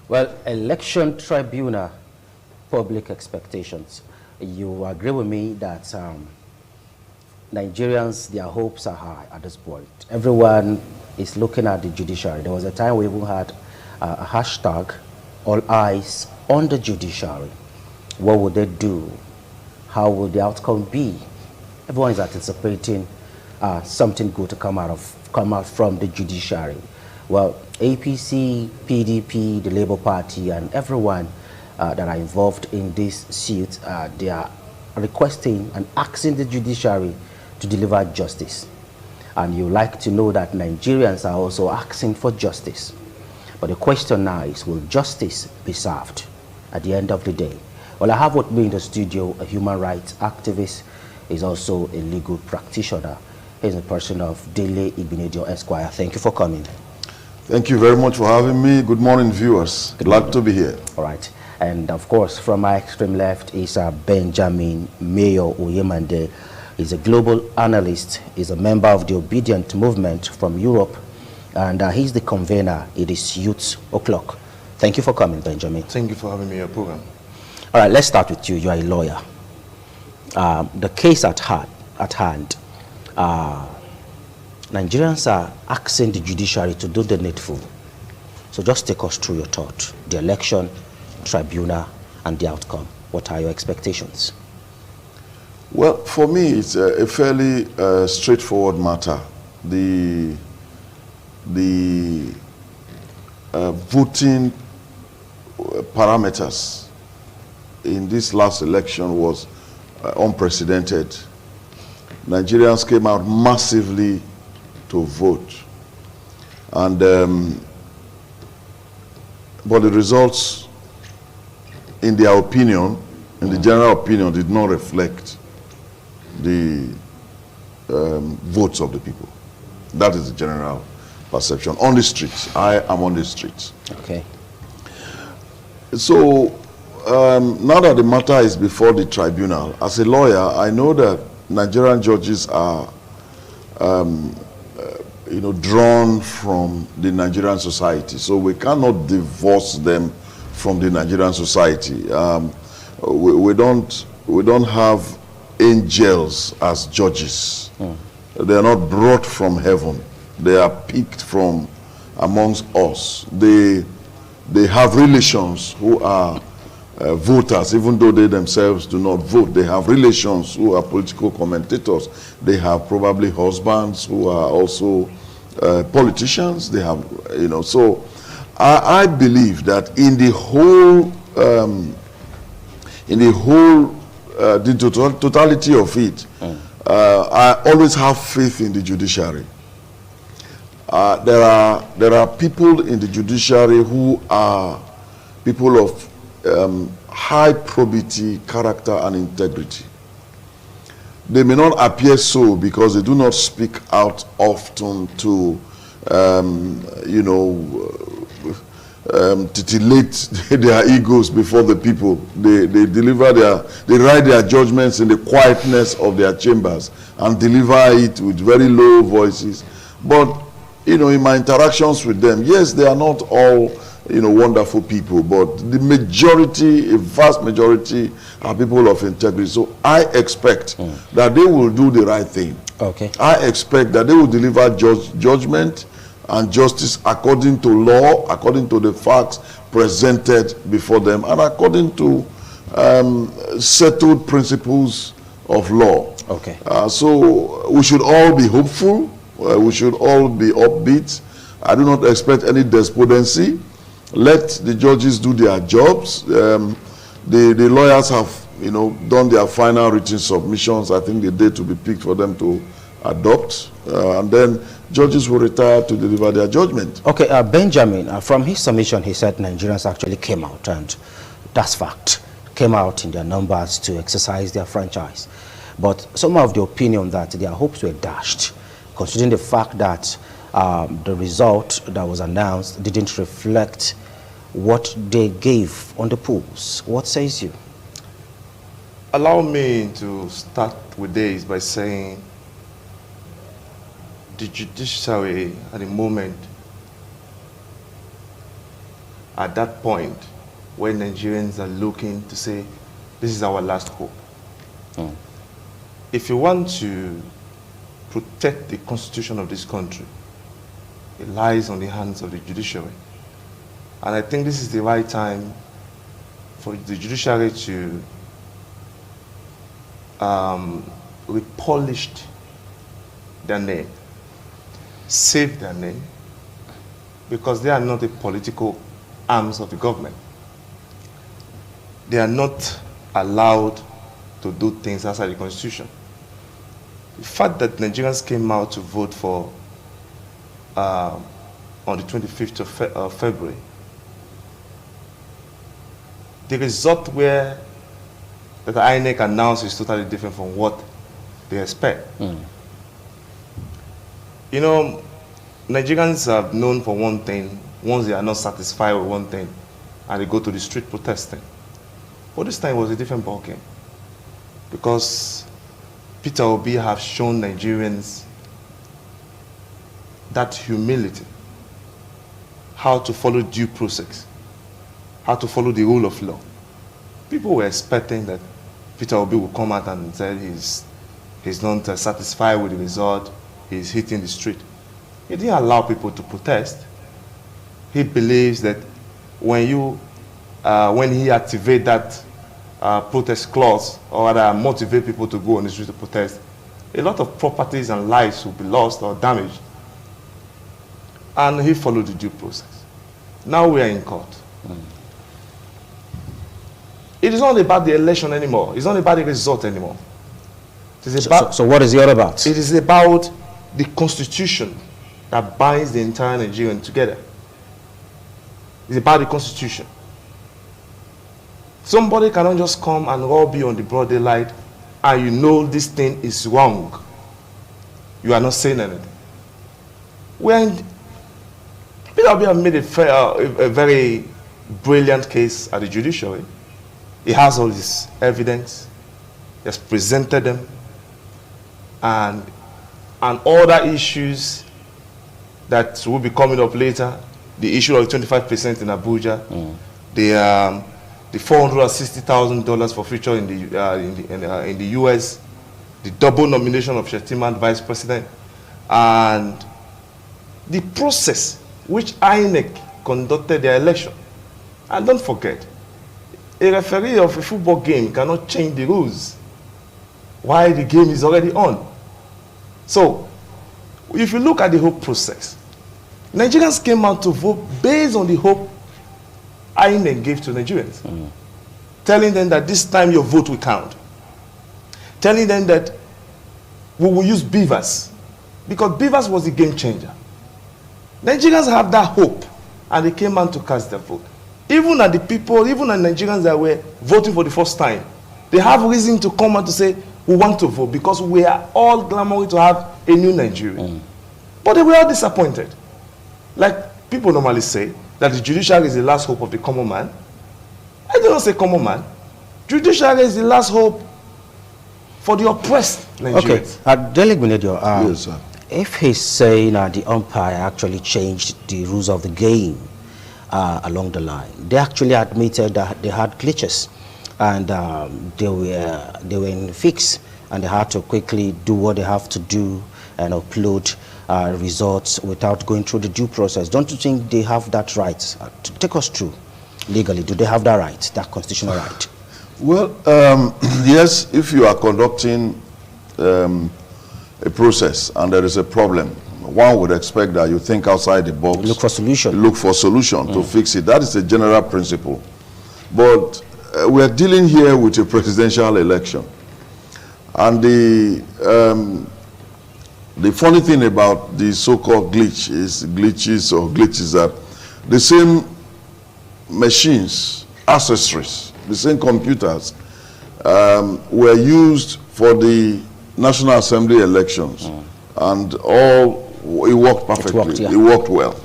Well, election tribunal, public expectations. You agree with me that Nigerians, their hopes are high at this point. Everyone is looking at the judiciary. There was a time we even had a hashtag, all eyes on the judiciary. What would they do? How will the outcome be? Everyone is anticipating something good to come out from the judiciary. Well, APC, PDP, the Labour Party, and everyone that are involved in this suit, they are requesting and asking the judiciary to deliver justice. And you like to know that Nigerians are also asking for justice. But the question now is, will justice be served at the end of the day? Well, I have with me in the studio a human rights activist. He's also a legal practitioner. He's a person of Dele Igbenedion Esquire. Thank you for coming. Thank you very much for having me. Good morning, viewers. Glad to be here. All right. And of course, from my extreme left is Benjamin Mayo Oyemande. He's a global analyst. He's a member of the Obedient Movement from Europe. And he's the convener. It is Youth O'Clock. Thank you for coming, Benjamin. Thank you for having me on your program. All right, let's start with you. You are a lawyer. The case at hand, Nigerians are asking the judiciary to do the needful. So just take us through your thought. The election, tribunal, and the outcome. What are your expectations? Well, for me, it's a fairly straightforward matter. The voting parameters in this last election was unprecedented. Nigerians came out massively to vote, and but the results, in their opinion, in the general opinion, did not reflect the votes of the people. That is the general perception on the streets. I am on the streets. Okay. So now that the matter is before the tribunal, as a lawyer, I know that Nigerian judges are, drawn from the Nigerian society. So we cannot divorce them from the Nigerian society. We don't have angels as judges. They are not brought from heaven. They are picked from amongst us. They have relations who are voters, even though they themselves do not vote. They have relations who are political commentators. They have probably husbands who are also politicians. They have, so I believe that in the whole, the totality of it, I always have faith in the judiciary. There are people in the judiciary who are people of high probity, character, and integrity. They may not appear so because they do not speak out often to, titillate their egos before the people. They write their judgments in the quietness of their chambers and deliver it with very low voices. But in my interactions with them, yes, they are not all, wonderful people, but the majority, a vast majority, are people of integrity. So I expect that they will do the right thing. Okay. I expect that they will deliver judgment and justice according to law, according to the facts presented before them, and according to settled principles of law. Okay. So we should all be hopeful. We should all be upbeat. I do not expect any despondency. Let the judges do their jobs. The lawyers have, done their final written submissions. I think the date will be picked for them to adopt, and then judges will retire to deliver their judgment. Okay, Benjamin, from his submission, he said Nigerians actually came out, and that's fact, came out in their numbers to exercise their franchise. But some of the opinion that their hopes were dashed, considering the fact that the result that was announced didn't reflect what they gave on the polls. What says you? Allow me to start with this by saying the judiciary at the moment at that point where Nigerians are looking to say, this is our last hope. If you want to protect the constitution of this country, it lies on the hands of the judiciary. And I think this is the right time for the judiciary to repolish their name, save their name, because they are not the political arms of the government. They are not allowed to do things outside the constitution. The fact that Nigerians came out to vote for on the 25th of February, the result where that the INEC announced is totally different from what they expect. You know, Nigerians are known for one thing. Once they are not satisfied with one thing, and they go to the street protesting. But this time was a different ballgame, because Peter Obi have shown Nigerians that humility, how to follow due process, how to follow the rule of law. People were expecting that Peter Obi would come out and say he's not satisfied with the result, he's hitting the street. He didn't allow people to protest. He believes that when he activates that protest clause, or rather motivate people to go on the street to protest, a lot of properties and lives will be lost or damaged. And he followed the due process. Now we are in court. It is not about the election anymore. It's not about the result anymore. It is about, so what is it all about? It is about the constitution that binds the entire Nigerian together. It's about the constitution. Somebody cannot just come and rob you on the broad daylight and you know this thing is wrong. You are not saying anything. Peter Obi have made a very brilliant case at the judiciary. He has all this evidence. He has presented them. And other issues that will be coming up later, the issue of 25% in Abuja, the $460,000 for future in the US, the double nomination of Shettima vice president, and the process which INEC conducted their election. And don't forget, a referee of a football game cannot change the rules while the game is already on. So, if you look at the whole process, Nigerians came out to vote based on the hope INEC gave to Nigerians, telling them that this time your vote will count, telling them that we will use beavers, because beavers was the game changer. Nigerians have that hope, and they came out to cast their vote. Even at the people, even at Nigerians that were voting for the first time, they have reason to come out to say, we want to vote, because we are all clamoring to have a new Nigeria. But they were all disappointed. Like people normally say, that the judiciary is the last hope of the common man. I don't say common man. Judiciary is the last hope for the oppressed Nigerians. Okay, Delegate Minedio, yes, sir. If he's saying the umpire actually changed the rules of the game along the line, they actually admitted that they had glitches, and they were in fix, and they had to quickly do what they have to do and upload results without going through the due process. Don't you think they have that right? Take us through legally. Do they have that right, that constitutional right? Well, yes, if you are conducting a process and there is a problem, one would expect that you think outside the box. Look for solution. Look for solution to fix it. That is a general principle. But we are dealing here with a presidential election. And the funny thing about the so-called glitches that the same machines, accessories, the same computers were used for the National Assembly elections, and it worked perfectly. It worked well.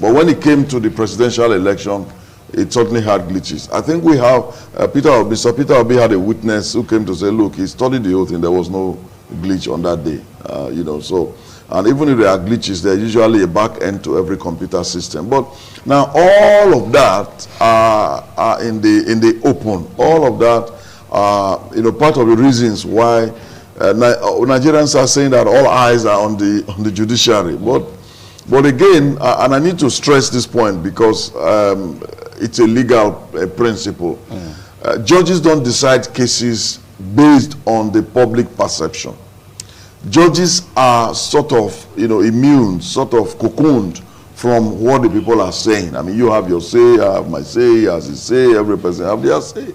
But when it came to the presidential election, it certainly had glitches. I think we have Peter Obi had a witness who came to say, look, he studied the whole thing. There was no glitch on that day. So And even if there are glitches, there's usually a back end to every computer system. But now all of that are in the open. All of that are, part of the reasons why Nigerians are saying that all eyes are on the judiciary. But again, and I need to stress this point because it's a legal principle. Judges don't decide cases based on the public perception. Judges are sort of, immune, sort of cocooned from what the people are saying. I mean, you have your say, I have my say, as you say, every person have their say.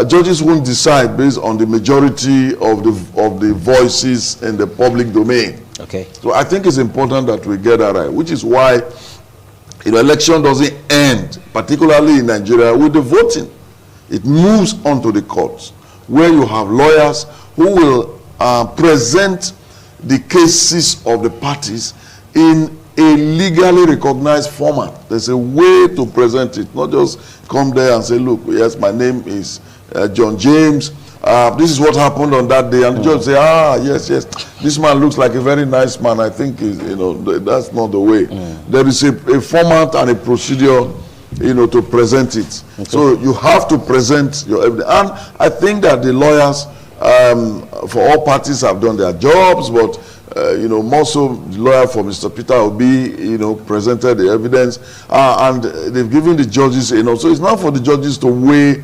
Judges won't decide based on the majority of the voices in the public domain. Okay. So I think it's important that we get that right, which is why election doesn't end, particularly in Nigeria, with the voting. It moves on to the courts, where you have lawyers who will present the cases of the parties in a legally recognized format. There's a way to present it, not just come there and say, look, yes, my name is John James. This is what happened on that day. And the judge say, yes, this man looks like a very nice man. I think, that's not the way. There is a format and a procedure, to present it. Okay. So you have to present your evidence. And I think that the lawyers, for all parties, have done their jobs, but more so the lawyer for Mr. Peter Obi, presented the evidence, and they've given the judges, so it's not for the judges to weigh,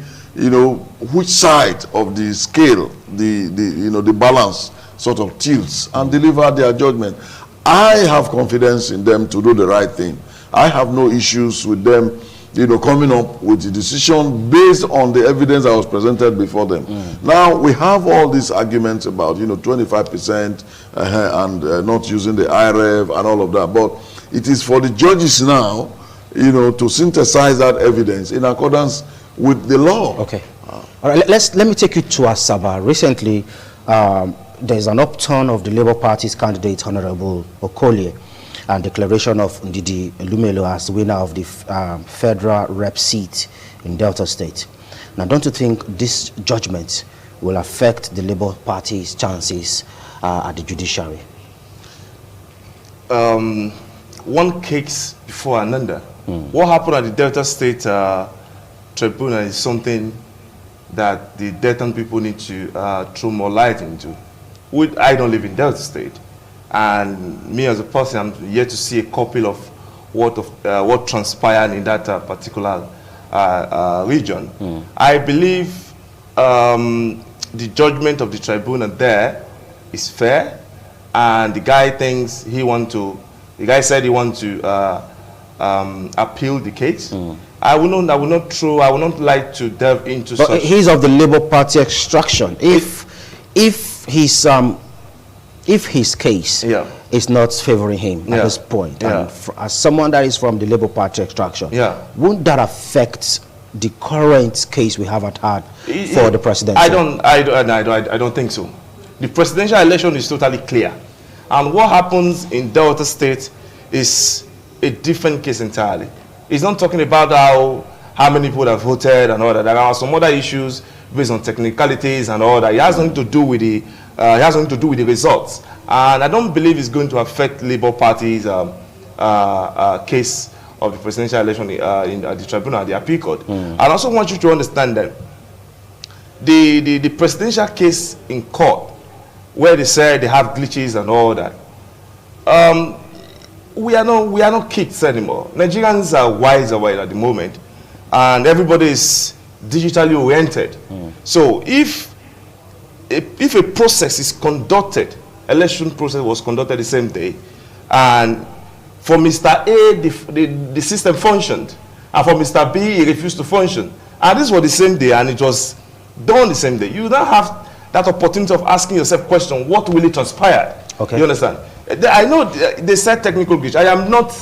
which side of the scale, the balance sort of tilts and deliver their judgment. I have confidence in them to do the right thing. I have no issues with them, coming up with the decision based on the evidence that was presented before them. Now, we have all these arguments about, 25% and not using the IREV and all of that. But it is for the judges now, to synthesize that evidence in accordance with the law. Okay. All right, let me take you to Asaba. Recently, there's an upturn of the Labour Party's candidate, Honorable Okolie, and declaration of Ndidi Lumelo as winner of the federal rep seat in Delta State. Now, don't you think this judgment will affect the Labour Party's chances at the judiciary? One case before another. What happened at the Delta State Tribunal is something that the Delta people need to throw more light into. I don't live in Delta State. And me as a person, I'm yet to see a copy of what transpired in that particular region. I believe the judgment of the tribunal there is fair, and the guy thinks he want to. The guy said he want to appeal the case. I will not like to delve into. But he's of the Labour Party extraction. If his case is not favoring him at this point, and as someone that is from the Labour Party extraction, won't that affect the current case we have at hand for the presidency? I don't think so. The presidential election is totally clear, and what happens in Delta State is a different case entirely. It's not talking about how many people have voted and all that. There are some other issues based on technicalities and all that. It has nothing to do with the results, and I don't believe it's going to affect Labour Party's case of the presidential election in the tribunal, the appeal court. I also want you to understand that the presidential case in court, where they say they have glitches and all that, we are not kids anymore. Nigerians are wiser at the moment, and everybody is digitally oriented. So if a process is conducted, election process was conducted the same day, and for Mr. A, the system functioned, and for Mr. B, it refused to function, and this was the same day, and it was done the same day, you don't have that opportunity of asking yourself question, what really transpired? Okay. You understand? I know they said technical glitch. I'm not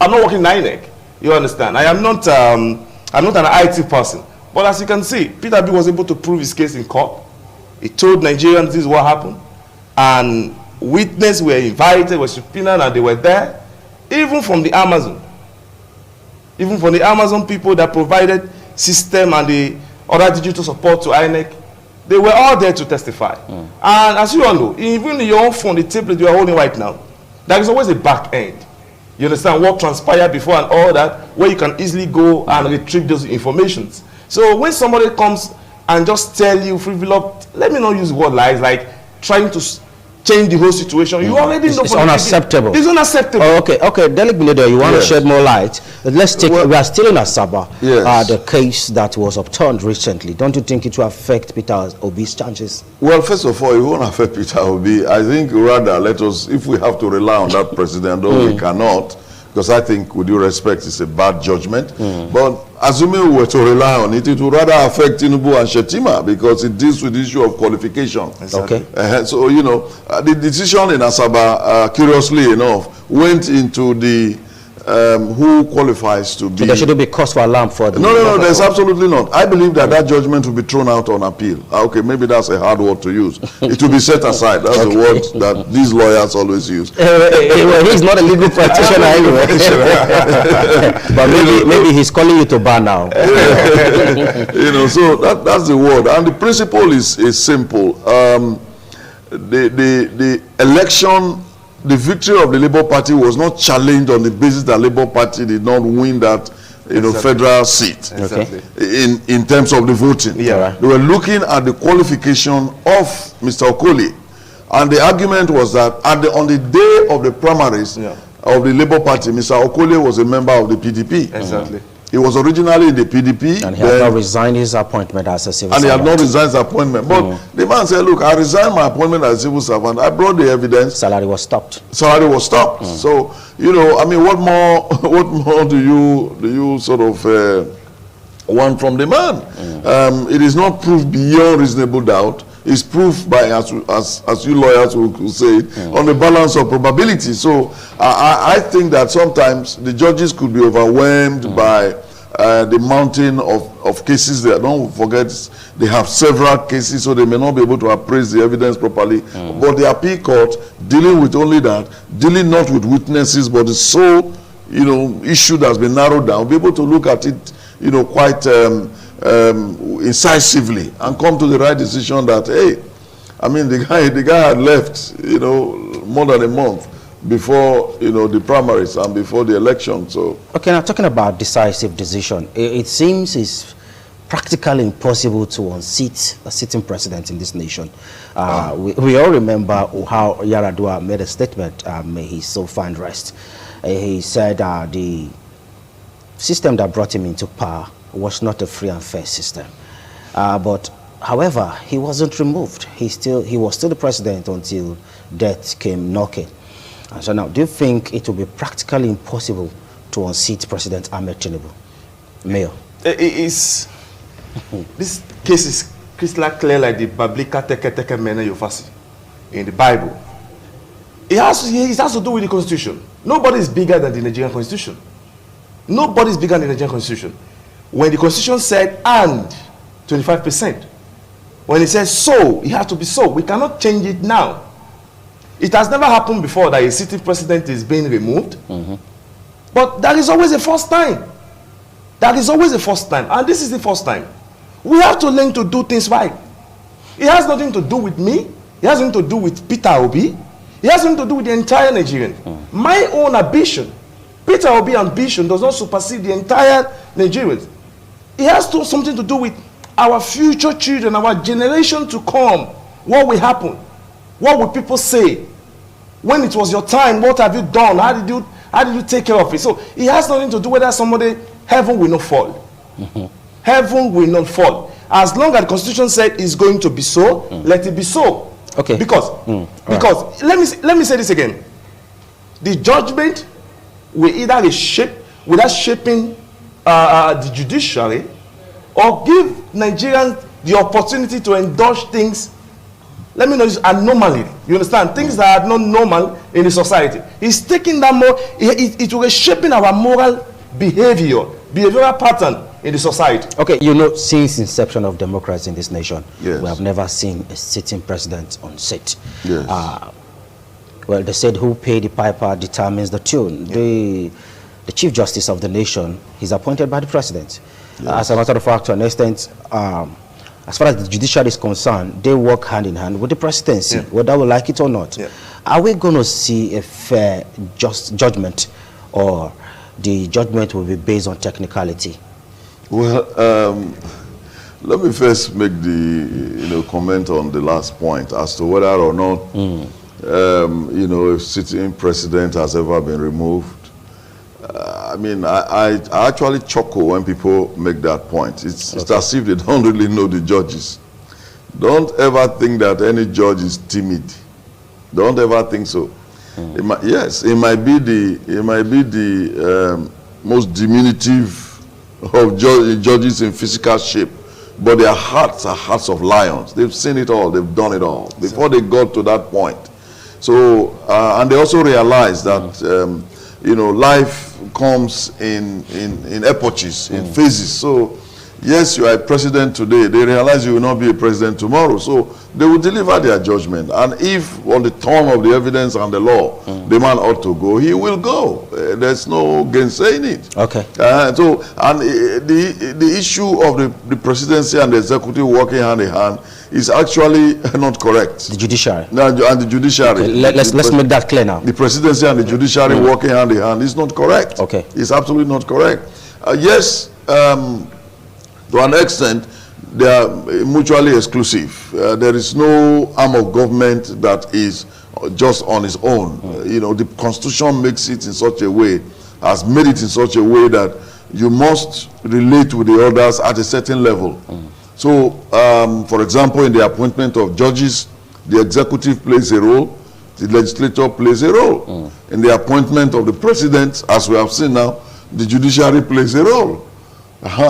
working in INEC. You understand? I'm not an IT person. But as you can see, Peter B was able to prove his case in court. He told Nigerians this is what happened, and witnesses were invited, were subpoenaed, and they were there, even from the Amazon people that provided system and the other digital support to INEC. They were all there to testify. And as you all know, even your own phone, the tablet you are holding right now, there is always a back end. You understand what transpired before and all that, where you can easily go and retrieve those informations. So when somebody comes and just tell you frivolous, let me not use the word lies, like trying to change the whole situation, you already know. It's unacceptable. It's unacceptable. Oh, okay, Delegate Binedo, you want to shed more light? Let's take. We are still in Asaba. Yes. The case that was upturned recently. Don't you think it will affect Peter Obi's chances? Well, first of all, it won't affect Peter Obi. I think rather let us, if we have to rely on that president, though we cannot, because I think, with due respect, it's a bad judgment. But assuming we were to rely on it, it would rather affect Tinubu and Shetima, because it deals with the issue of qualification. Okay. So, you know, the decision in Asaba, curiously enough, went into the who qualifies to be. So there shouldn't be cause for alarm for the. No, there's absolutely not. I believe that that judgment will be thrown out on appeal. Okay, maybe that's a hard word to use. It will be set aside. That's the word that these lawyers always use. Well, he's not a legal practitioner anyway. But maybe he's calling you to bar now. You know, so that's the word. And the principle is simple. The election, the victory of the Labour Party was not challenged on the basis that Labour Party did not win that, you know, federal seat. Exactly. In terms of the voting. Yeah. They were looking at the qualification of Mr. Okoli, and the argument was that on the day of the primaries of the Labour Party, Mr. Okoli was a member of the PDP. Exactly. He was originally in the PDP. And he had not resigned his appointment as a civil servant. And he had not resigned his appointment. But the man said, look, I resigned my appointment as a civil servant. I brought the evidence. Salary was stopped. Salary was stopped. So, you know, I mean, what more do you sort of want from the man? It is not proof beyond reasonable doubt. It's proof by, as you lawyers will say, on the balance of probability. So I think that sometimes the judges could be overwhelmed by the mountain of cases. There, don't forget, they have several cases, so they may not be able to appraise the evidence properly. But the appeal court, dealing with only that, dealing not with witnesses, but the sole, you know, issue that's been narrowed down, be able to look at it, you know, quite incisively and come to the right decision that, hey, I mean, the guy had left, you know, more than a month before, you know, the primaries and before the election. So okay, now talking about decisive decision, it seems it's practically impossible to unseat a sitting president in this nation. We all remember how Yaradua made a statement, may he so find rest. He said the system that brought him into power was not a free and fair system. But however, he wasn't removed. He was still the president until death came knocking. And so now, do you think it will be practically impossible to unseat President Ahmed Tinubu? Mayor. This case is crystal clear, like the biblical teke mene yofasi in the Bible. It has to do with the Constitution. Nobody is bigger than the Nigerian Constitution. Nobody is bigger than the Nigerian Constitution. When the Constitution said and 25%, when it says so, it has to be so. We cannot change it now. It has never happened before that a sitting president is being removed. But that is always the first time. That is always the first time. And this is the first time. We have to learn to do things right. It has nothing to do with me. It has nothing to do with Peter Obi. It has nothing to do with the entire Nigerian. My own ambition, Peter Obi's ambition, does not supersede the entire Nigerians. It has something to do with our future children, our generation to come. What will happen? What will people say? When it was your time, what have you done? How did you take care of it? So it has nothing to do with whether heaven will not fall. Heaven will not fall. As long as the Constitution said it's going to be so, let it be so. Okay. Because let me say this again. The judgment will either reshape without shaping the judiciary, or give Nigerians the opportunity to indulge things, let me know, anomaly. You understand? Things that are not normal in the society. It's taking that more, it will reshaping our moral behavioral pattern in the society. Okay, you know, since inception of democracy in this nation, yes, we have never seen a sitting president unseat. Yes. Well, they said who paid the piper determines the tune. Yeah. The Chief Justice of the nation is appointed by the president. Yes. As a matter of fact, to an extent, as far as the judiciary is concerned, they work hand in hand with the presidency, whether we like it or not. Are we going to see a fair judgment, or the judgment will be based on technicality? Well, let me first make the comment on the last point as to whether or not if sitting president has ever been removed. I mean, I actually chuckle when people make that point. It's as if they don't really know the judges. Don't ever think that any judge is timid. Don't ever think so. It might be the most diminutive of judges in physical shape, but their hearts are hearts of lions. They've seen it all. They've done it all before they got to that point. So, and they also realize that life comes in epochs, in phases. So, yes, you are a president today. They realize you will not be a president tomorrow. So they will deliver their judgment. And if on the turn of the evidence and the law, the man ought to go, he will go. There's no gainsaying it. Okay. The issue of the presidency and the executive working hand in hand is actually not correct. The judiciary. No, and the judiciary. Okay, let's make that clear now. The presidency and the judiciary working hand in hand is not correct. Okay. It's absolutely not correct. Yes, to an extent, they are mutually exclusive. There is no arm of government that is just on its own. The Constitution makes it in such a way, has made it in such a way that you must relate with the others at a certain level. So, for example, in the appointment of judges, the executive plays a role, the legislature plays a role. In the appointment of the president, as we have seen now, the judiciary plays a role.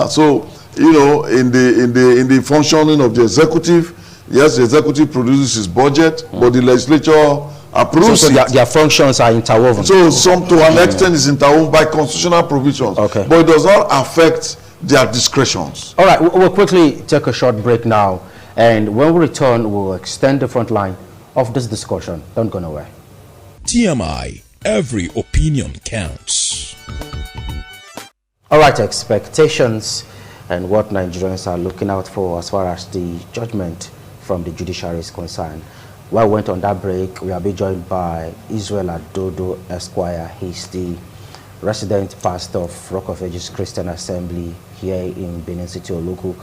So, in the functioning of the executive, yes, the executive produces his budget, but the legislature approves it. Their functions are interwoven. So to an extent is interwoven by constitutional provisions. Okay. But it does not affect their discretions. All right, we'll quickly take a short break now. And when we return, we'll extend the front line of this discussion. Don't go nowhere. TMI, every opinion counts. All right, expectations and what Nigerians are looking out for as far as the judgment from the judiciary is concerned. While we went on that break, we will be joined by Israel Adodo Esquire. He's the resident pastor of Rock of Ages Christian Assembly here in Benin City, Oluku,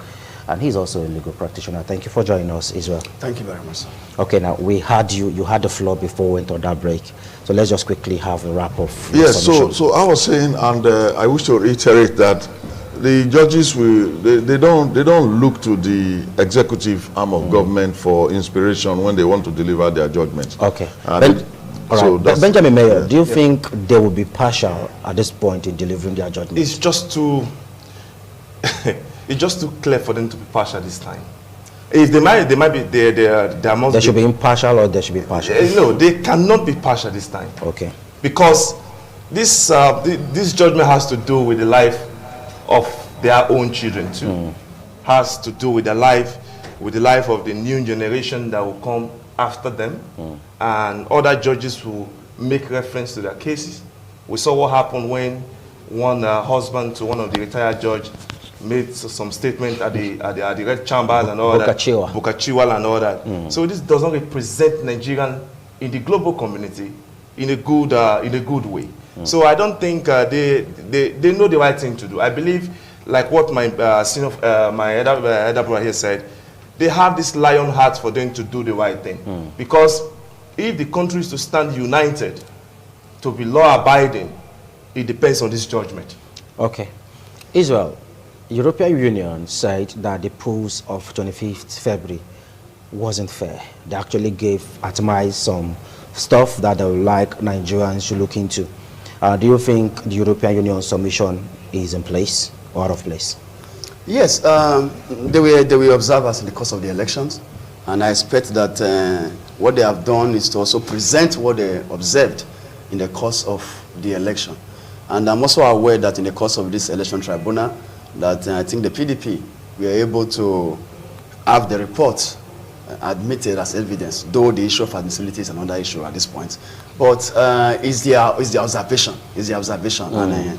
and he's also a legal practitioner. Thank you for joining us, Israel. Thank you very much, sir. Okay, now we had you had the floor before we went on that break, so let's just quickly have a wrap of yes. So I was saying, and I wish to reiterate that the judges they don't look to the executive arm of government for inspiration when they want to deliver their judgments. Okay. Benjamin Mayor, do you think they will be partial at this point in delivering their judgment? It's just too it's just too clear for them to be partial this time. If they might be there should be impartial, or there should be partial. No, they cannot be partial this time. Okay. Because this judgment has to do with the life of their own children too. Has to do with the life of the new generation that will come after them, and other judges will make reference to their cases. We saw what happened when one husband to one of the retired judge made some statement at the red chambers and all that. Bukachiwal and all that. So this does not represent Nigerian in the global community in a good way. So I don't think they know the right thing to do. I believe, like what my elder brother here said, they have this lion heart for them to do the right thing. Because if the country is to stand united, to be law-abiding, it depends on this judgment. Okay. Israel, European Union said that the polls of 25th February wasn't fair. They actually gave TMI some stuff that they would like Nigerians to look into. Do you think the European Union submission is in place or out of place? Yes, they will observe us in the course of the elections, and I expect that what they have done is to also present what they observed in the course of the election. And I'm also aware that in the course of this election tribunal, that I think the PDP were able to have the report admitted as evidence, though the issue of admissibility is another issue at this point. But it's the observation, and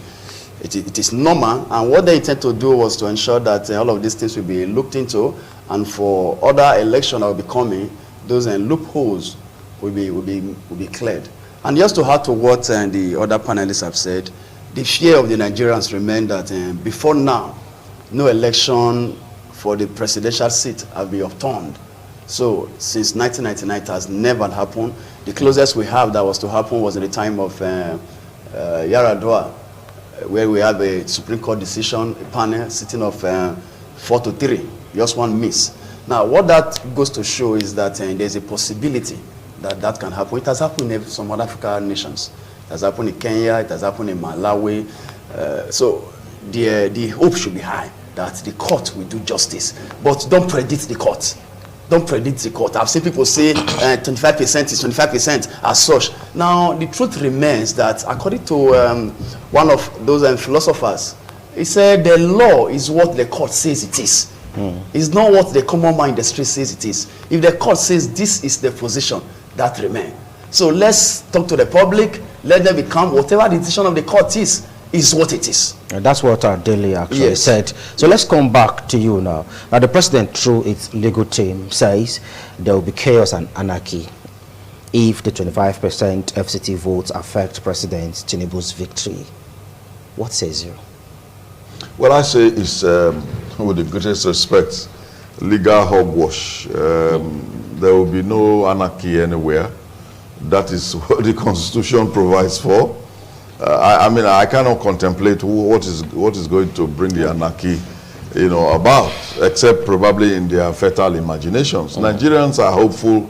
it is normal. And what they intend to do was to ensure that all of these things will be looked into, And for other elections that will be coming, those loopholes will be cleared. And just to add to what the other panelists have said, the fear of the Nigerians remain that before now, no election for the presidential seat have been overturned. So since 1999, it has never happened. The closest we have that was to happen was in the time of Yaradua, where we have a Supreme Court decision, a panel sitting of 4-3, just one miss. Now, what that goes to show is that there's a possibility that that can happen. It has happened in some other African nations. It has happened in Kenya, it has happened in Malawi. So the hope should be high that the court will do justice. But don't predict the court. Don't predict the court. I've seen people say 25% is 25% as such. Now, the truth remains that according to one of those philosophers, he said the law is what the court says it is. It's not what the common man in the street says it is. If the court says this is the position, that remains. So let's talk to the public, let them become whatever the decision of the court is what it is. And that's what our daily actually Yes. said. So let's come back to you now. Now, the president, through its legal team, says there will be chaos and anarchy if the 25% FCT votes affect President Tinubu's victory. What says you? Well, I say it's, with the greatest respect, legal hogwash. There will be no anarchy anywhere. That is what the Constitution provides for. I mean, I cannot contemplate what is going to bring the anarchy, about, except probably in their fertile imaginations. Nigerians are hopeful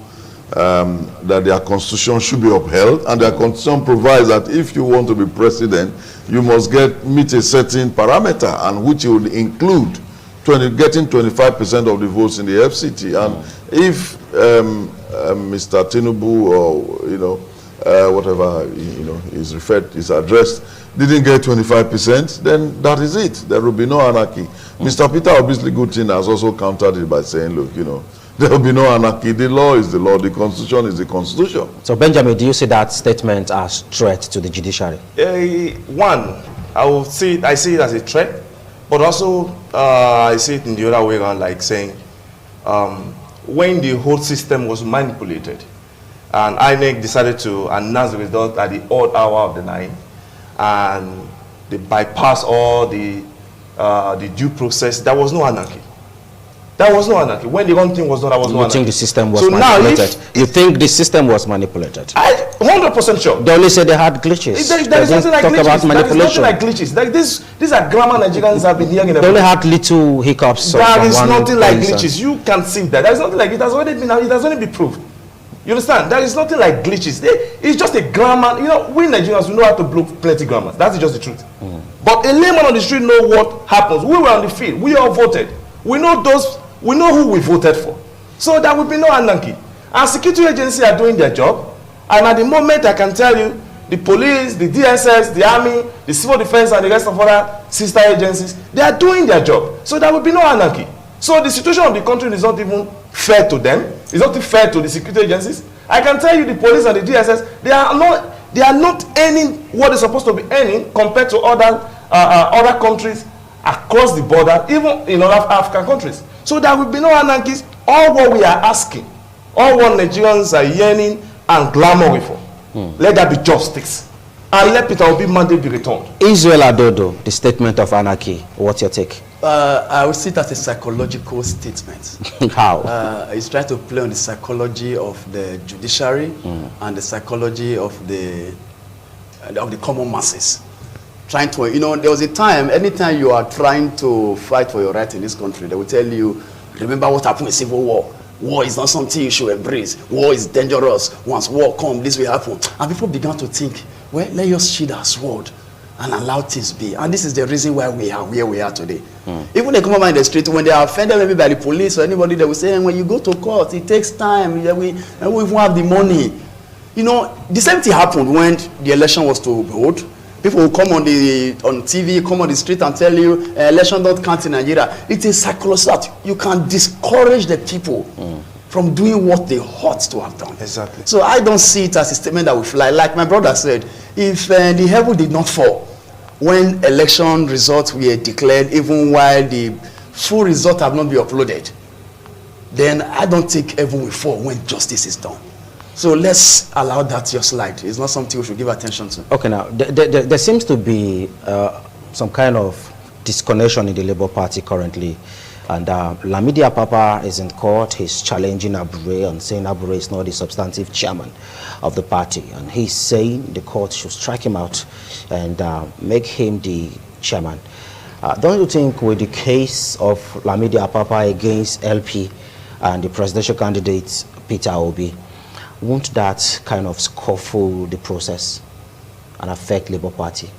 that their constitution should be upheld, and their constitution provides that if you want to be president, you must meet a certain parameter, and which would include getting 25% of the votes in the FCT. And if Mr. Tinubu or whatever is addressed didn't get 25%, then that is it. There will be no anarchy. Mr. Peter obviously Goodtin has also countered it by saying, look, there will be no anarchy. The law is the law. The Constitution is the Constitution. So, Benjamin, do you see that statement as threat to the judiciary? One, I see it as a threat, but also I see it in the other way around, like saying when the whole system was manipulated and INEC decided to announce the result at the odd hour of the night, and they bypassed all the due process, there was no anarchy. There was no anarchy. When the wrong thing was done, there was no anarchy. You think the system was so manipulated? Now You think the system was manipulated? I'm 100% sure. They only said they had glitches. There is nothing like talk glitches. about manipulation. There is nothing like glitches. Like these are grammar Nigerians have been hearing. They only had little hiccups. There is nothing like glitches. You can see that. There is nothing like it. It has already been proved. You understand? There is nothing like glitches. It's just a grammar. We Nigerians, we know how to blow plenty grammar. That's just the truth. But a layman on the street know what happens. We were on the field. We all voted. We know who we voted for. So there will be no anarchy. Our security agencies are doing their job. And at the moment, I can tell you, the police, the DSS, the army, the civil defense, and the rest of other sister agencies, they are doing their job. So there will be no anarchy. So the situation of the country is not even fair to them. It's not fair to the security agencies. I can tell you the police and the DSS, they are not earning what they're supposed to be earning compared to other countries across the border, even in other African countries. So there will be no anarchies. All what we are asking, all what Nigerians are yearning and clamoring for, let there be justice. And let Peter Obi mandate be returned. Israel Adodo, the statement of anarchy. What's your take? I would see it as a psychological statement. How? He's trying to play on the psychology of the judiciary and the psychology of the common masses. Trying to, there was a time, anytime you are trying to fight for your right in this country, they will tell you, remember what happened in Civil War. War is not something you should embrace. War is dangerous. Once war comes, this will happen. And people began to think, well, let us shield our sword and allow things be. And this is the reason why we are where we are today. Even the common man in the street, when they are offended maybe by the police or anybody, they will say, when you go to court, it takes time. We even have the money. The same thing happened when the election was to hold. People will come on TV, come on the street and tell you, election don't count in Nigeria. It is psychological. You can discourage the people from doing what they ought to have done. Exactly. So I don't see it as a statement that will fly. Like my brother said, if the heaven did not fall when election results were declared, even while the full results have not been uploaded, then I don't think heaven will fall when justice is done. So let's allow that just slide. It's not something we should give attention to. Okay, now, there seems to be some kind of disconnection in the Labour Party currently. And Lamidi Apapa is in court. He's challenging Abure and saying Abure is not the substantive chairman of the party. And he's saying the court should strike him out and make him the chairman. Don't you think with the case of Lamidi Apapa against LP and the presidential candidate Peter Obi, won't that kind of scuffle the process and affect Labour Party?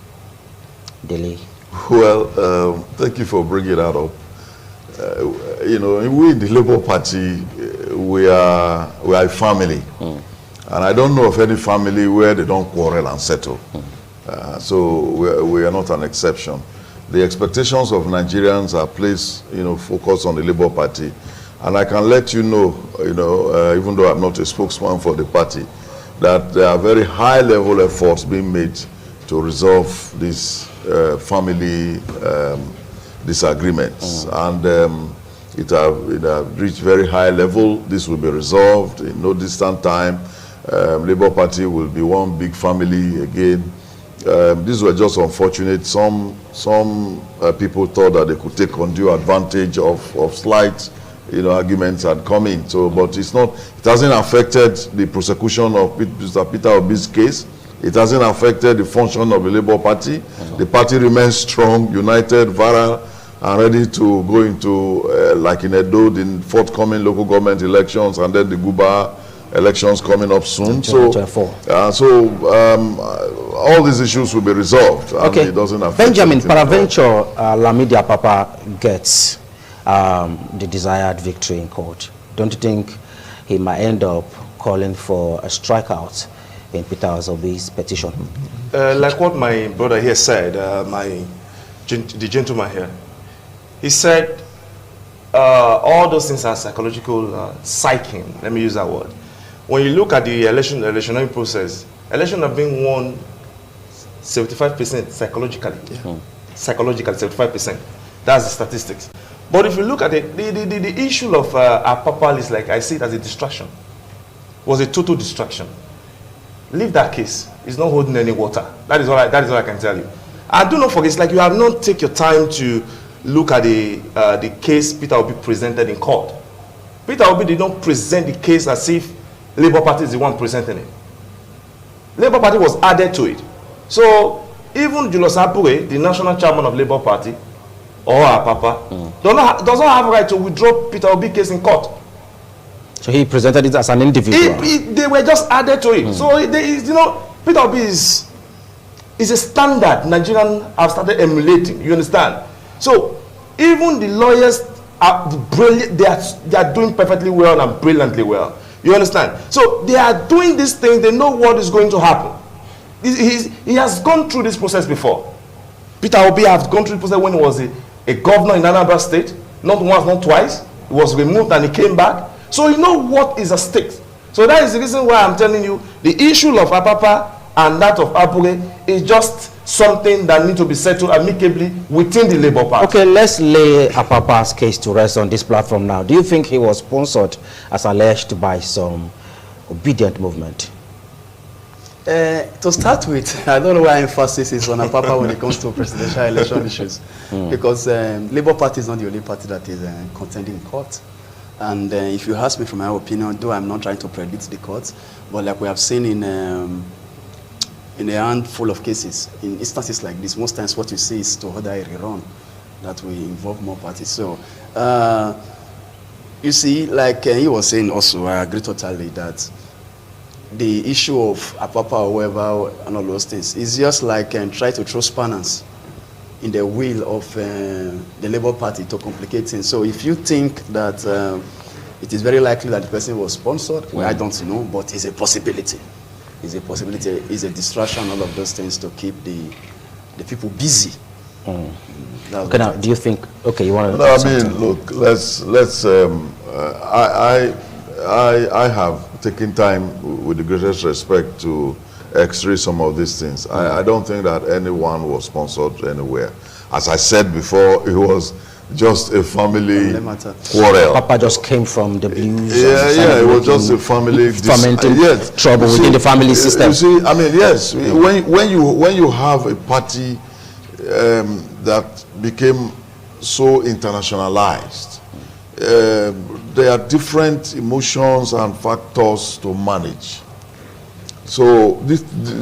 Delay. Well, thank you for bringing that up. You know, we in the Labour Party, we are a family. And I don't know of any family where they don't quarrel and settle. So we are not an exception. The expectations of Nigerians are placed, you know, focused on the Labour Party. And I can let you know, even though I'm not a spokesman for the party, that there are very high-level efforts being made to resolve these family disagreements. And it have reached very high level. This will be resolved in no distant time. Labour Party will be one big family again. These were just unfortunate. Some people thought that they could take undue advantage of slight, arguments had come in. So, but it's not. It hasn't affected the prosecution of Mr. Peter Obi's case. It hasn't affected the function of the Labour Party. The party remains strong, united, viral, and ready to go into, like in Edo, the forthcoming local government elections, and then the Guba elections coming up soon. So all these issues will be resolved. Okay. And it doesn't affect Benjamin, peradventure, Lamidi Apapa gets the desired victory in court. Don't you think he might end up calling for a strikeout in Peter Obi's petition? Like what my brother here said, the gentleman here, he said all those things are psychological psyching. Let me use that word. When you look at the electionary process, elections have been won 75% psychologically. Psychologically, 75%. That's the statistics. But if you look at it, the issue of Apapa is, like I see it as a distraction. It was a total distraction. Leave that case. It's not holding any water. That is all I can tell you. And do not forget, it's like you have not taken your time to look at the case Peter Obi presented in court. Peter Obi did not present the case as if Labour Party is the one presenting it. Labour Party was added to it. So even Julius Abure, the national chairman of Labour Party, or Apapa, does not have a right to withdraw Peter Obi case in court. So he presented it as an individual. They were just added to it. So Peter Obi is a standard Nigerians have started emulating. You understand? So even the lawyers are brilliant. They are doing perfectly well and brilliantly well. You understand? So they are doing these things. They know what is going to happen. He has gone through this process before. Peter Obi has gone through the process when he was a governor in Anambra State. Not once, not twice. He was removed and he came back. So you know what is at stake. So that is the reason why I'm telling you the issue of Apapa and that of Abure is just something that needs to be settled amicably within the Labour Party. Okay, let's lay Apapa's case to rest on this platform now. Do you think he was sponsored, as alleged, by some obedient movement? To start with, I don't know why emphasis is on Apapa when it comes to presidential election issues. Because Labour Party is not the only party that is contending in court. And if you ask me for my opinion, though I'm not trying to predict the courts, but like we have seen in a handful of cases, in instances like this, most times what you see is to order a rerun that will involve more parties. So, you see, like he was saying also, I agree totally that the issue of Apapa or whoever and all those things is just like try to throw spanners in the wheel of the Labour Party to complicate things. So if you think that it is very likely that the person was sponsored, well, I don't know, but it's a possibility. It's a possibility, it's a distraction, all of those things to keep the people busy. Okay, now, do you think, okay, you want to... No, I mean, look, let's I have taken time with the greatest respect to x-ray some of these things. I don't think that anyone was sponsored anywhere. As I said before, it was just a family matter. quarrel. Papa just came from the blues. Yeah, it was just a family fermenting yes. trouble within the family system. You see, I mean, yes, when you have a party that became so internationalized, there are different emotions and factors to manage. So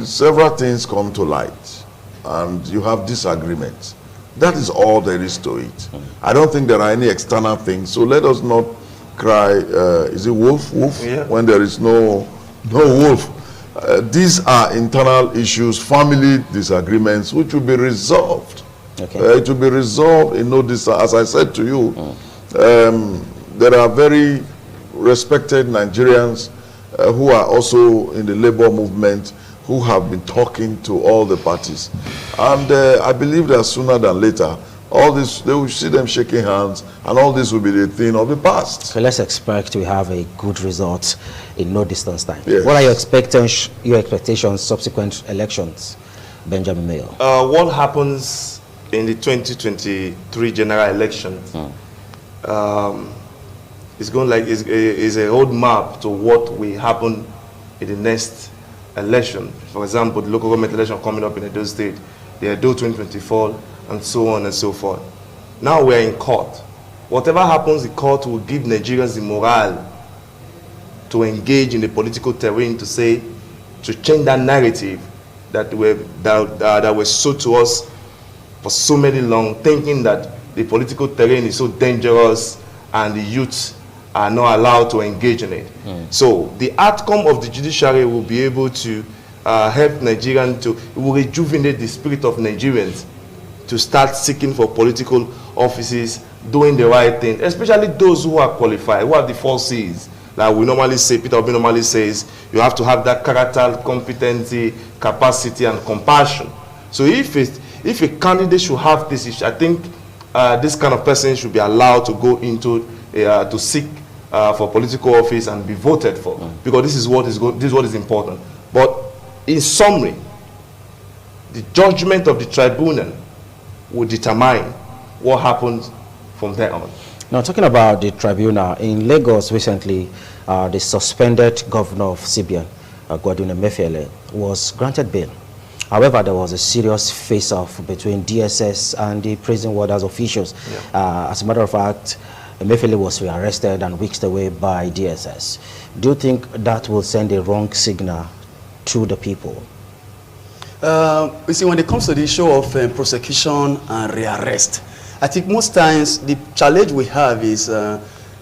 several things come to light, and you have disagreements. That is all there is to it. I don't think there are any external things. So let us not cry, is it wolf? Yeah. When there is no wolf. These are internal issues, family disagreements, which will be resolved. Okay. It will be resolved in no distance. As I said to you, there are very respected Nigerians who are also in the labor movement, who have been talking to all the parties. And I believe that sooner than later, all this, they will see them shaking hands, and all this will be the thing of the past. So let's expect we have a good result in no distance time. Yes. What are your expectations subsequent elections, Benjamin Mayo? What happens in the 2023 general election is going like is a roadmap to what will happen in the next election. For example, the local government election coming up in Edo State, the Edo 2024, and so on and so forth. Now we're in court. Whatever happens in court will give Nigerians the morale to engage in the political terrain, to change that narrative that was sold to us for so many long, thinking that the political terrain is so dangerous and the youth are not allowed to engage in it. So the outcome of the judiciary will be able to help Nigerians it will rejuvenate the spirit of Nigerians to start seeking for political offices, doing the right thing, especially those who are qualified, who have the 4 C's. Like we normally say, Peter Obi normally says, you have to have that character, competency, capacity, and compassion. So if a candidate should have this, I think this kind of person should be allowed to go into to seek for political office and be voted for, because this is what is important. But in summary, the judgment of the tribunal will determine what happens from there on. Now, talking about the tribunal, in Lagos recently, the suspended governor of CBN, Godwin Emefiele, was granted bail. However, there was a serious face-off between DSS and the prison warders officials. Yeah. As a matter of fact, Emefiele was rearrested and whisked away by DSS. Do you think that will send a wrong signal to the people? You see, when it comes to the issue of prosecution and rearrest, I think most times the challenge we have is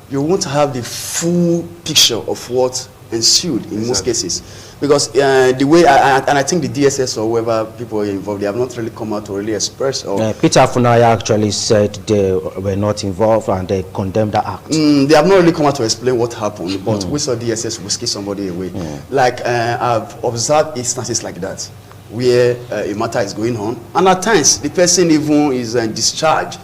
you won't have the full picture of what ensued in most cases. Because the way, and I think the DSS or whoever people are involved, they have not really come out to really express. Peter Funaya actually said they were not involved and they condemned the act. They have not really come out to explain what happened, but we saw DSS whisking somebody away. Like I've observed instances like that, where a matter is going on, and at times the person even is discharged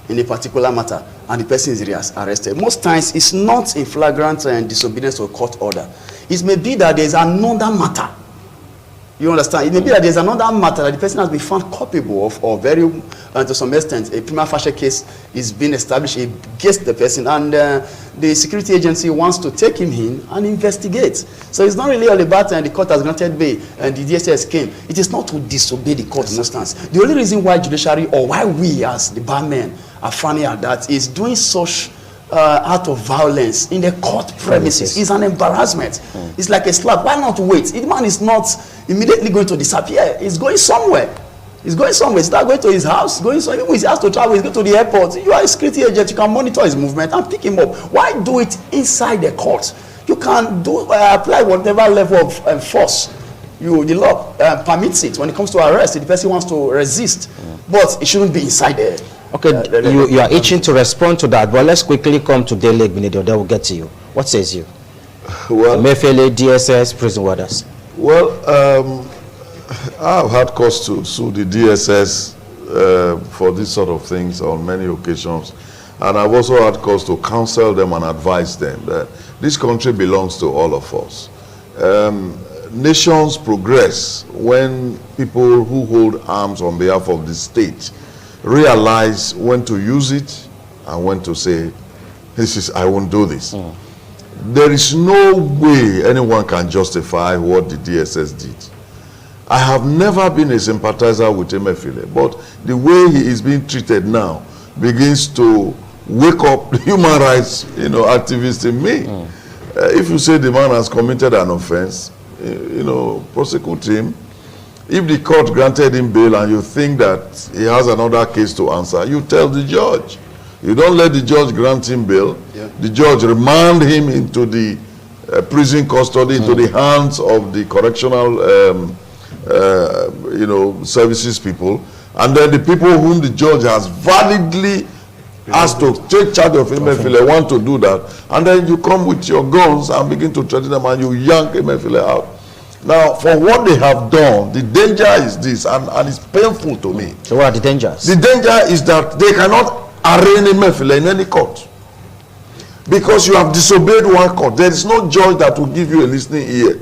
in a particular matter, and the person is arrested. Most times it's not in flagrant disobedience to a court order. It may be that there's another matter. You understand? It may be that there's another matter that the person has been found culpable of, or very, to some extent, a prima facie case is being established against the person, and the security agency wants to take him in and investigate. So it's not really all about the court has granted bail and the DSS came. It is not to disobey the court in most times. The only reason why judiciary, or why we as the barmen are funny at that, is doing such act of violence in the court premises is an embarrassment. It's like a slap. Why not wait? The man is not immediately going to disappear. He's going somewhere. He's going somewhere. He's not going to his house. Going somewhere. He has to travel. He's going to the airport. You are a security agent. You can monitor his movement and pick him up. Why do it inside the court? You can do apply whatever level of force the law permits it when it comes to arrest. If the person wants to resist, but it shouldn't be inside there. Okay, you are itching to respond to that, but let's quickly come to Dele Gbinido. Then we'll get to you. What says you? Well, Emefiele, DSS, prison warders. Well, I've had cause to sue the DSS for these sort of things on many occasions, and I've also had cause to counsel them and advise them that this country belongs to all of us. Nations progress when people who hold arms on behalf of the state realize when to use it and went to say, I won't do this. There is no way anyone can justify what the DSS did. I have never been a sympathizer with Emefiele, but the way he is being treated now begins to wake up the human rights, activists in me. If you say the man has committed an offense, prosecute him. If the court granted him bail and you think that he has another case to answer, you tell the judge. You don't let the judge grant him bail. Yeah. The judge remand him into the prison custody, into the hands of the correctional, services people. And then the people whom the judge has validly asked to take charge of Emefiele want to do that. And then you come with your guns and begin to threaten them and you yank Emefiele out. Now, for what they have done, the danger is this, and it's painful to me. So what are the dangers? The danger is that they cannot arraign Emefiele in any court. Because you have disobeyed one court. There is no judge that will give you a listening ear.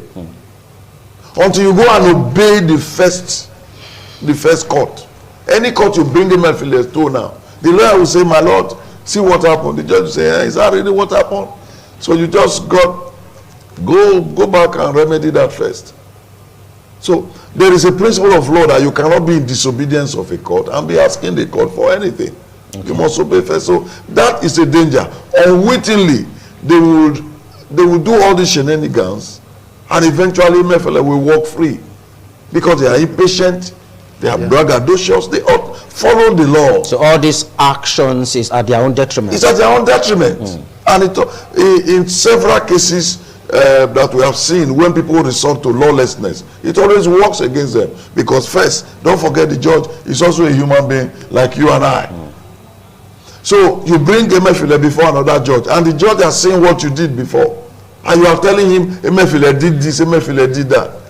Until you go and obey the first court. Any court you bring Emefiele to now, the lawyer will say, my lord, see what happened. The judge will say, is that really what happened? So you just go back and remedy that first. So there is a principle of law that you cannot be in disobedience of a court and be asking the court for anything. Okay. You must obey first. So that is a danger. Unwittingly, they will do all these shenanigans, and eventually Emefiele will walk free because they are impatient, they are braggadocious, they ought follow the law. So all these actions is at their own detriment. It's at their own detriment. And in several cases that we have seen, when people resort to lawlessness, it always works against them. Because first, don't forget the judge is also a human being like you and I. So you bring Emefiele before another judge, and the judge has seen what you did before. And you are telling him, Emefiele did this, Emefiele did that.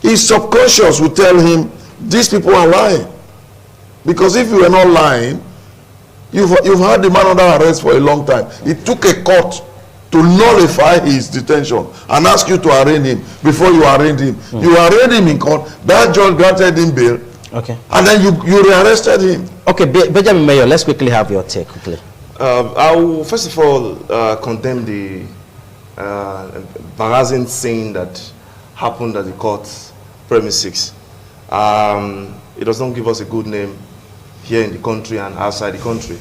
His subconscious will tell him, these people are lying. Because if you were not lying, you've had the man under arrest for a long time. It took a court to nullify his detention and ask you to arraign him before you arraigned him. You arraigned him in court, that judge granted him bail, and then you rearrested him. Okay, Benjamin Mayor, let's quickly have your take quickly. I will first of all condemn the embarrassing scene that happened at the court premises. It does not give us a good name here in the country and outside the country.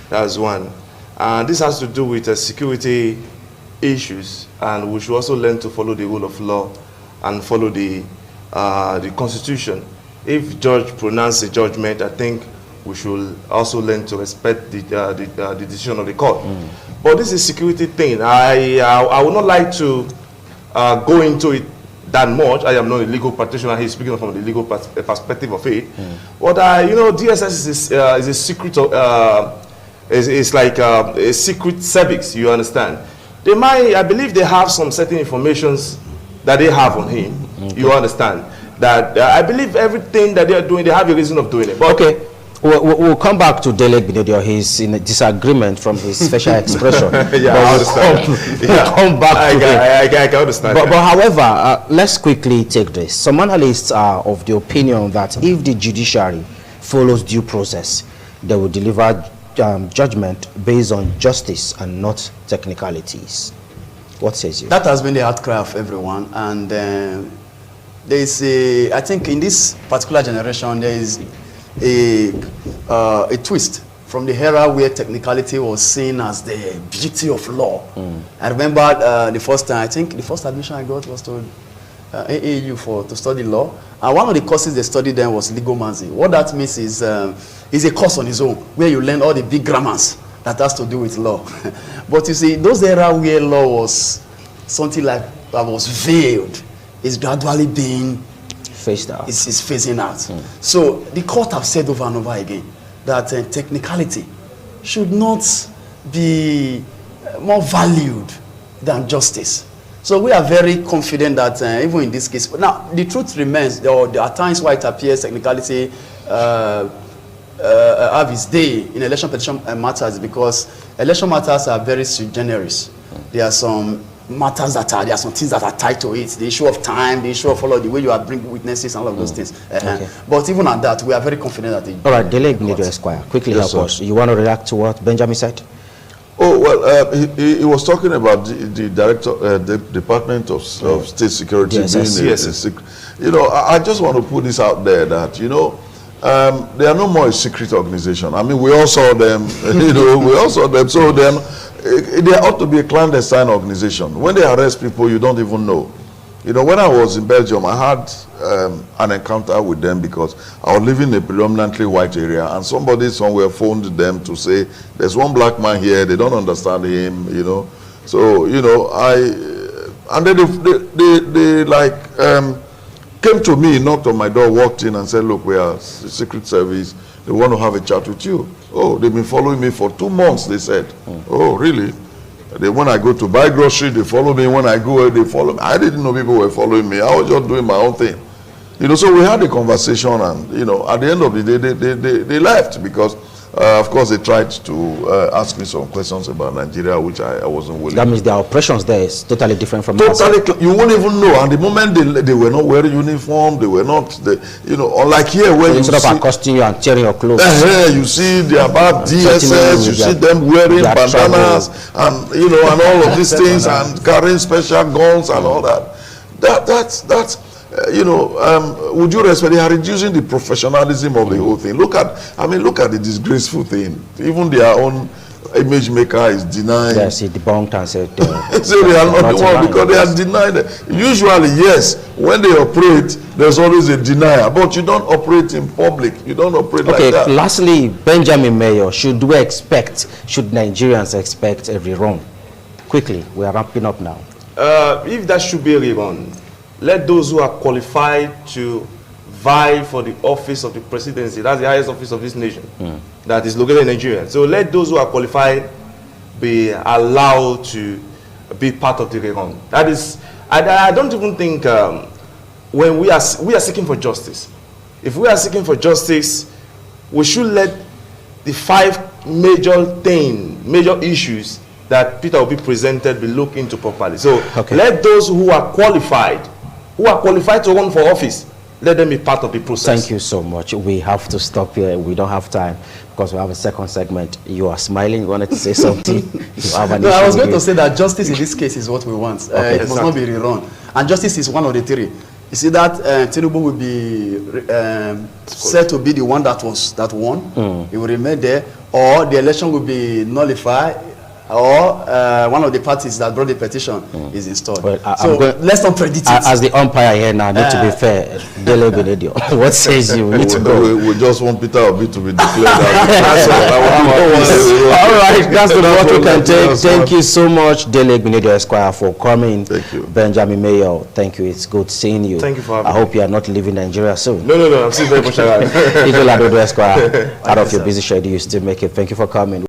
That's one. And this has to do with security issues, and we should also learn to follow the rule of law and follow the constitution. If judge pronounce a judgment, I think we should also learn to respect the decision of the court. But this is a security thing. I would not like to go into it that much. I am not a legal practitioner. He's speaking from the legal perspective of it. But DSS is a secret. It's like a secret service. You understand? They might. I believe they have some certain informations that they have on him. You understand? That I believe everything that they are doing, they have a reason of doing it. But okay. We'll come back to Dele Binedio. He's in a disagreement from his facial expression. Yeah, I understand. We'll come back to him. I can understand. But however, let's quickly take this. Some analysts are of the opinion that if the judiciary follows due process, they will deliver judgment based on justice and not technicalities. What says you? That has been the outcry of everyone, and there is I think in this particular generation there is a twist from the era where technicality was seen as the beauty of law. I remember the first time, I think the first admission I got was to AAU to study law, and one of the courses they studied then was legomancy. What that means is a course on its own where you learn all the big grammars that has to do with law. But you see, those era where law was something like that was veiled is gradually being phased out. It's phasing out. So the court have said over and over again that technicality should not be more valued than justice. So we are very confident that even in this case, but now the truth remains, there are times why it appears technicality have its day in election petition matters, because election matters are very sui generis. There are some matters that there are some things that are tied to it. The issue of time, the issue of all of the way you are bringing witnesses and all of those things. Okay. But even at that, we are very confident that All right, Dele Ignido Esquire, quickly Yes, help us. You want to react to what Benjamin said? Oh, well, he was talking about the director, the Department of State Security being a secret. You know, I just want to put this out there that, you know, they are no more a secret organization. I mean, we all saw them, you know, we all saw them. So then, they ought to be a clandestine organization. When they arrest people, you don't even know. You know, when I was in Belgium, I had an encounter with them because I was living in a predominantly white area, and somebody somewhere phoned them to say, there's one black man here, they don't understand him, you know. So, you know, and then they like, came to me, knocked on my door, walked in and said, look, we are Secret Service, they want to have a chat with you. Oh, they've been following me for 2 months, they said. Oh, really? When I go to buy groceries, they follow me. When I go, they follow me. I didn't know people were following me. I was just doing my own thing. You know, so we had a conversation, and, you know, at the end of the day, they left because, of course, they tried to ask me some questions about Nigeria, which I wasn't willing. That means their operations there is totally different from Totally, you won't even know. And the moment they were not wearing uniform, they were not, you know, unlike here where instead of accosting you and tearing your clothes. You see they are about DSS, you see them wearing bandanas and, you know, and all of these things and carrying special guns and all that. That's you know, would you respect, they are reducing the professionalism of the whole thing. Look at the disgraceful thing. Even their own image maker is denying. Yes, he debunked and said so they are not the one because they are denying it. Usually, yes, when they operate, there's always a denier, but you don't operate in public. You don't operate like that. Okay, lastly, Benjamin Mayor, should Nigerians expect a rerun? Quickly, we are wrapping up now. If that should be a rerun, let those who are qualified to vie for the office of the presidency, that's the highest office of this nation, that is located in Nigeria. So let those who are qualified be allowed to be part of the rerun. That is, I don't even think when we are seeking for justice. If we are seeking for justice, we should let the 5 major issues that Peter will be presented be looked into properly. So let those who are qualified to run for office, let them be part of the process. Thank you so much. We have to stop here. We don't have time because we have a second segment. You are smiling. You wanted to say something? You have an no, I was going to say that justice in this case is what we want. It must not be rerun. And justice is one of the 3. You see that Tinubu will be said to be the one that won. He will remain there, or the election will be nullified, or one of the parties that brought the petition is installed. Well, so let's not predict it. As the umpire here now, need to be fair. Dele Ignido, what says you? We need to go. We just want Peter Obi to be declared. All right, that's the what we can take. Thank you so much, Dele Ignido Esquire, for coming. Thank you. Benjamin Mayor, thank you. It's good seeing you. Thank you for having me. I hope you are not leaving Nigeria soon. No, I'm still very much alive. Idoladodo Esquire, out of your busy schedule, you still make it. Thank you for coming.